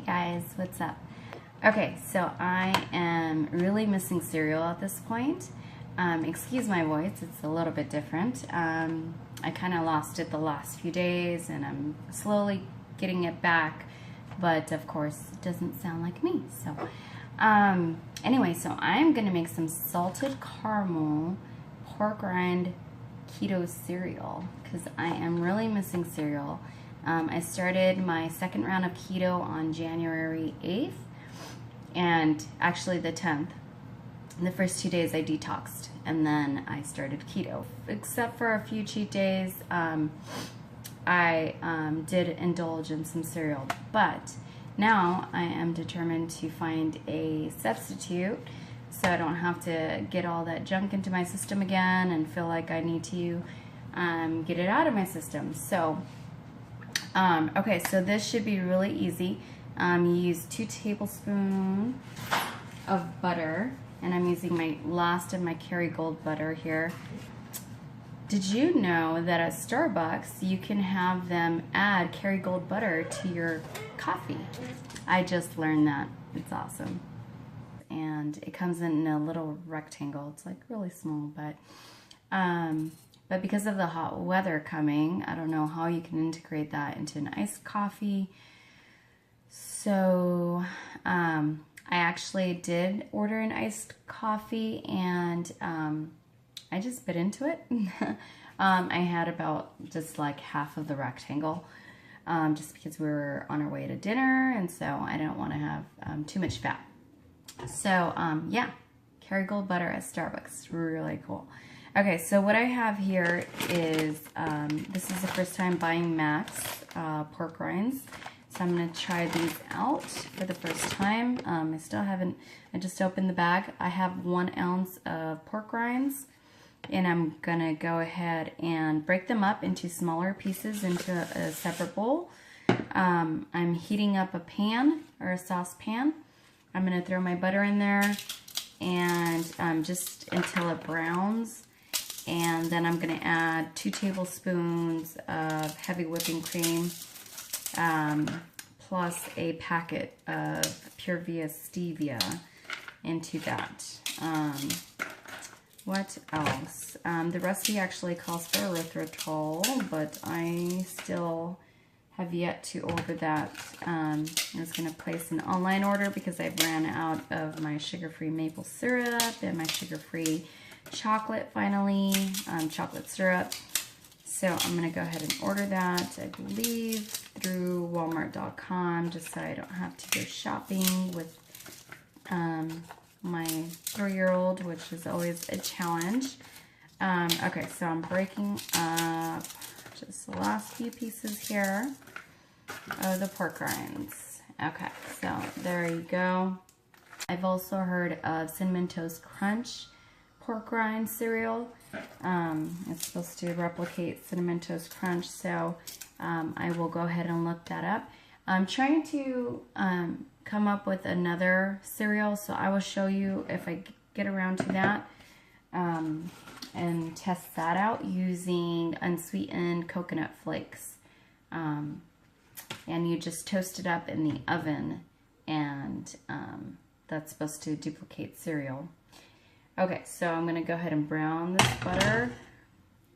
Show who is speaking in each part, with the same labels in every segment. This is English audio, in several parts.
Speaker 1: Hey guys, what's up? Okay, so I am really missing cereal at this point. Excuse my voice, it's a little bit different. I kind of lost it the last few days and I'm slowly getting it back, but of course it doesn't sound like me. So anyway, so I'm gonna make some salted caramel pork rind keto cereal because I am really missing cereal. I started my second round of keto on January 8th and actually the 10th. In the first 2 days I detoxed and then I started keto. Except for a few cheat days, I did indulge in some cereal. But now I am determined to find a substitute so I don't have to get all that junk into my system again and feel like I need to get it out of my system. So okay, so this should be really easy. You use 2 tablespoons of butter, and I'm using my last of my Kerrygold butter here. Did you know that at Starbucks you can have them add Kerrygold butter to your coffee? I just learned that. It's awesome. And it comes in a little rectangle. It's like really small, but because of the hot weather coming, I don't know how you can integrate that into an iced coffee. So I actually did order an iced coffee and I just bit into it. I had about just like half of the rectangle just because we were on our way to dinner, and so I didn't want to have too much fat. So yeah, Kerrygold butter at Starbucks, really cool. Okay, so what I have here is, this is the first time buying Max pork rinds. So I'm going to try these out for the first time. I still haven't, I just opened the bag. I have 1 ounce of pork rinds, and I'm going to go ahead and break them up into smaller pieces into a separate bowl. I'm heating up a pan or a saucepan. I'm going to throw my butter in there and just until it browns. And then I'm going to add 2 tablespoons of heavy whipping cream, plus a packet of Pure Via stevia into that. What else? The recipe actually calls for erythritol, but I still have yet to order that. I was going to place an online order because I ran out of my sugar-free maple syrup and my sugar-free chocolate finally, chocolate syrup. So I'm going to go ahead and order that, I believe, through Walmart.com, just so I don't have to go shopping with my 3-year-old, which is always a challenge. Okay, so I'm breaking up just the last few pieces here of the pork rinds. Okay, so there you go. I've also heard of Cinnamon Toast Crunch pork rind cereal. It's supposed to replicate Cinnamon Toast Crunch, so I will go ahead and look that up. I'm trying to come up with another cereal, so I will show you if I get around to that and test that out using unsweetened coconut flakes. And you just toast it up in the oven, and that's supposed to duplicate cereal. Okay, so I'm going to go ahead and brown this butter.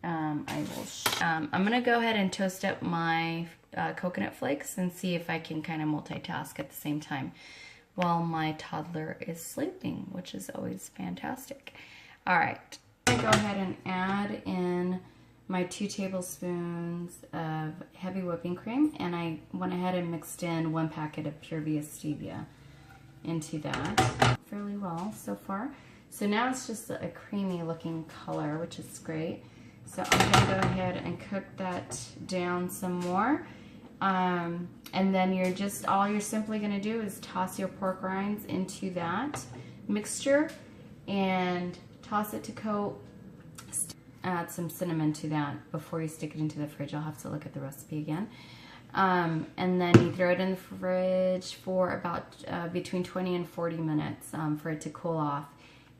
Speaker 1: I'm going to go ahead and toast up my coconut flakes and see if I can kind of multitask at the same time while my toddler is sleeping, which is always fantastic. All right, I'm going to go ahead and add in my 2 tablespoons of heavy whipping cream, and I went ahead and mixed in 1 packet of Pure Via stevia into that fairly well so far. So now it's just a creamy looking color, which is great. So I'm going to go ahead and cook that down some more. And then all you're simply going to do is toss your pork rinds into that mixture and toss it to coat. Add some cinnamon to that before you stick it into the fridge. I'll have to look at the recipe again. And then you throw it in the fridge for about between 20 and 40 minutes for it to cool off.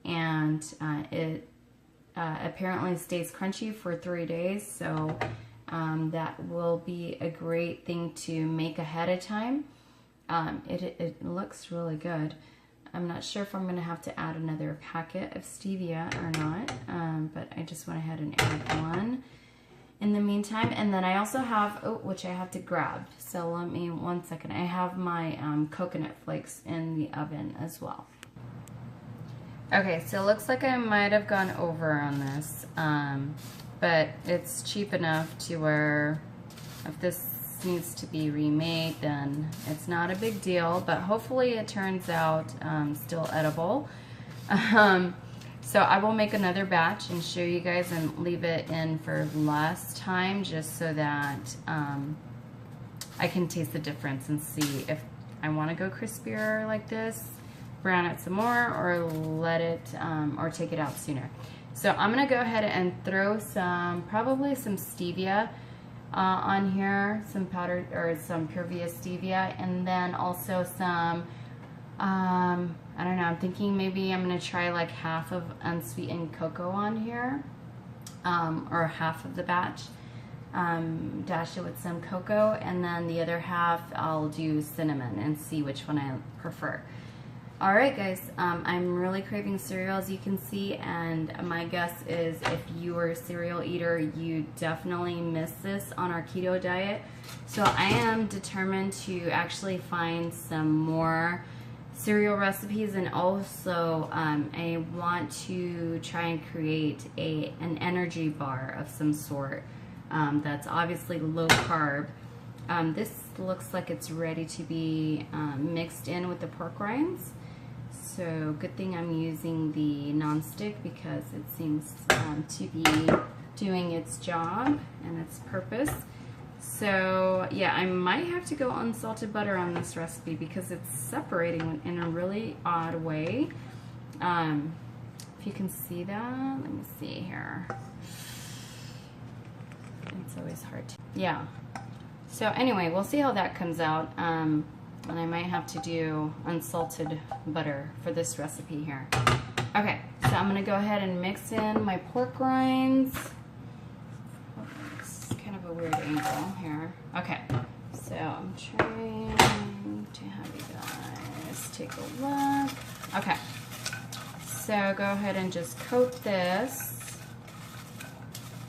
Speaker 1: And it apparently stays crunchy for 3 days, so that will be a great thing to make ahead of time It looks really good. I'm not sure if I'm going to have to add another packet of stevia or not, but I just went ahead and added one in the meantime. And then I also have, which I have to grab. So let me, 1 second. I have my coconut flakes in the oven as well. Okay, so it looks like I might have gone over on this, but it's cheap enough to where if this needs to be remade, then it's not a big deal, but hopefully it turns out still edible. So I will make another batch and show you guys and leave it in for less time, just so that I can taste the difference and see if I want to go crispier like this, brown it some more, or let it or take it out sooner. So I'm gonna go ahead and throw probably some stevia on here, some powdered or some Purvia stevia, and then also some I don't know, I'm thinking maybe I'm gonna try like half of unsweetened cocoa on here, or half of the batch, dash it with some cocoa, and then the other half I'll do cinnamon and see which one I prefer. Alright guys, I'm really craving cereal, as you can see, and my guess is if you are a cereal eater, you definitely miss this on our keto diet. So I am determined to actually find some more cereal recipes, and also I want to try and create an energy bar of some sort that's obviously low carb. This looks like it's ready to be mixed in with the pork rinds. So good thing I'm using the non-stick, because it seems to be doing its job and its purpose. So yeah, I might have to go unsalted butter on this recipe because it's separating in a really odd way. If you can see that, let me see here. It's always hard to, yeah. So anyway, we'll see how that comes out. And I might have to do unsalted butter for this recipe here. Okay, so I'm gonna go ahead and mix in my pork rinds. It's kind of a weird angle here. Okay, so I'm trying to have you guys take a look. Okay, so go ahead and just coat this.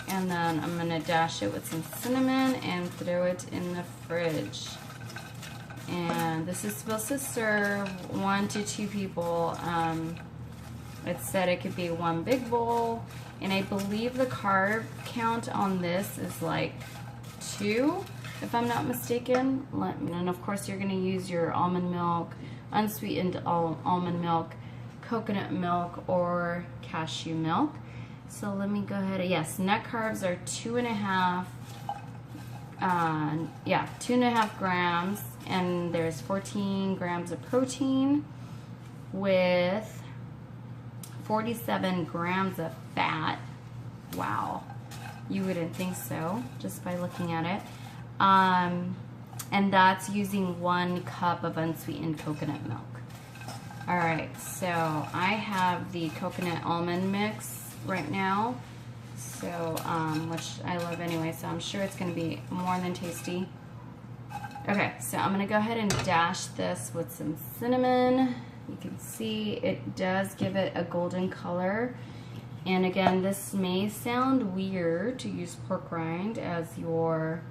Speaker 1: And then I'm gonna dash it with some cinnamon and throw it in the fridge. And this is supposed to serve 1 to 2 people. It said it could be 1 big bowl, and I believe the carb count on this is like 2, if I'm not mistaken. And of course you're gonna use your almond milk, unsweetened almond milk, coconut milk, or cashew milk. So let me go ahead. Yes, net carbs are 2.5 grams, and there's 14 grams of protein with 47 grams of fat. Wow, you wouldn't think so just by looking at it. And that's using 1 cup of unsweetened coconut milk. All right, so I have the coconut almond mix right now, so which I love anyway, so I'm sure it's going to be more than tasty. Okay, so I'm going to go ahead and dash this with some cinnamon. You can see it does give it a golden color. And again, this may sound weird to use pork rind as your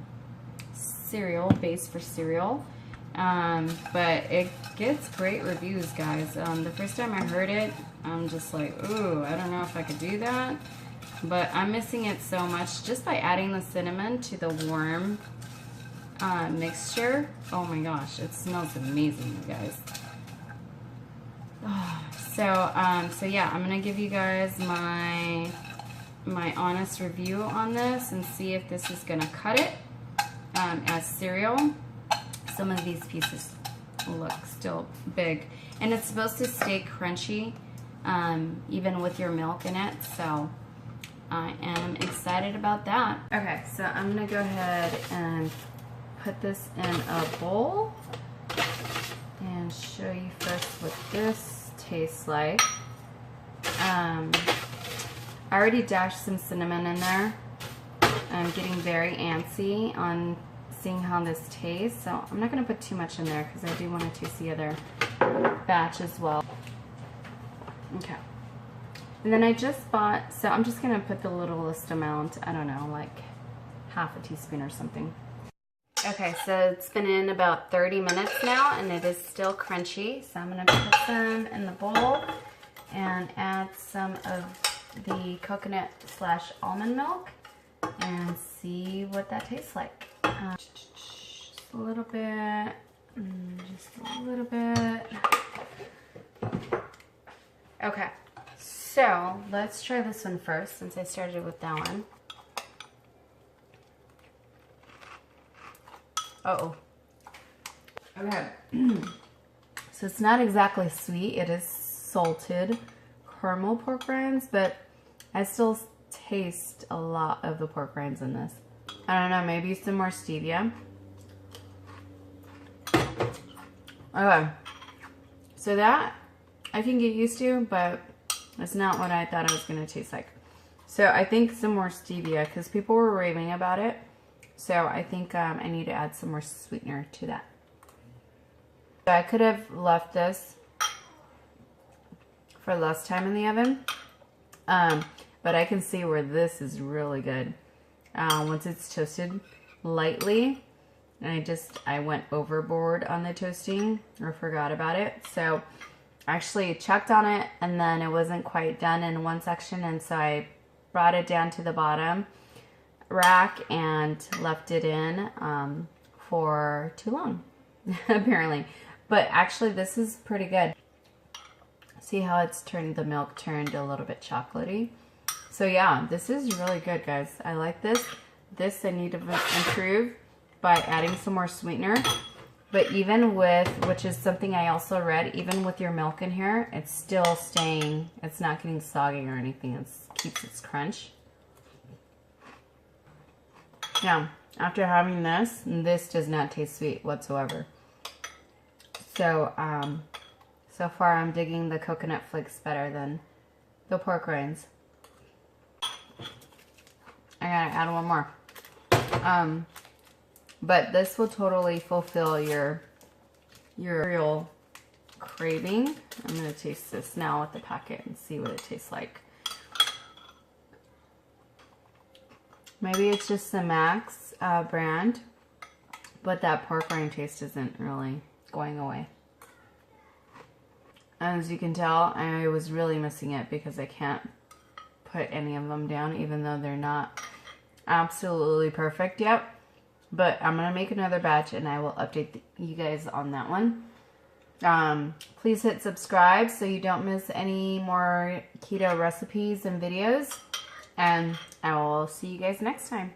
Speaker 1: cereal base for cereal, but it gets great reviews, guys. The first time I heard it, I'm just like, ooh, I don't know if I could do that. But I'm missing it so much just by adding the cinnamon to the warm mixture. Oh my gosh, it smells amazing, you guys. Oh, so yeah, I'm gonna give you guys my honest review on this and see if this is gonna cut it as cereal. Some of these pieces look still big, and it's supposed to stay crunchy even with your milk in it, so I am excited about that. Okay, so I'm gonna go ahead and put this in a bowl and show you first what this tastes like. I already dashed some cinnamon in there. I'm getting very antsy on seeing how this tastes. So I'm not going to put too much in there because I do want to taste the other batch as well. Okay. And then I just bought, so I'm just going to put the littlest amount, I don't know, like half a teaspoon or something. Okay, so it's been in about 30 minutes now and it is still crunchy. So I'm going to put some in the bowl and add some of the coconut / almond milk and see what that tastes like. Just a little bit, just a little bit. Okay, so let's try this one first since I started with that one. Uh-oh. Okay. So it's not exactly sweet. It is salted caramel pork rinds, but I still taste a lot of the pork rinds in this. I don't know, maybe some more stevia. Okay. So that I can get used to, but it's not what I thought it was going to taste like. So I think some more stevia because people were raving about it. So I think I need to add some more sweetener to that. So I could have left this for less time in the oven. But I can see where this is really good. Once it's toasted lightly. And I went overboard on the toasting or forgot about it. So actually checked on it and then it wasn't quite done in one section. And so I brought it down to the bottom rack and left it in for too long, apparently. But actually this is pretty good. See how it's turned, the milk turned a little bit chocolatey. So yeah, this is really good, guys. I like this. This I need to improve by adding some more sweetener. But even with, which is something I also read, even with your milk in here, it's still staying, it's not getting soggy or anything. It keeps its crunch. Now, after having this does not taste sweet whatsoever. So, so far I'm digging the coconut flakes better than the pork rinds. I gotta add one more. But this will totally fulfill your real craving. I'm gonna taste this now with the packet and see what it tastes like. Maybe it's just the Max brand, but that pork rind taste isn't really going away. As you can tell, I was really missing it because I can't put any of them down, even though they're not absolutely perfect yet. But I'm going to make another batch and I will update you guys on that one. Please hit subscribe so you don't miss any more keto recipes and videos. And I will see you guys next time.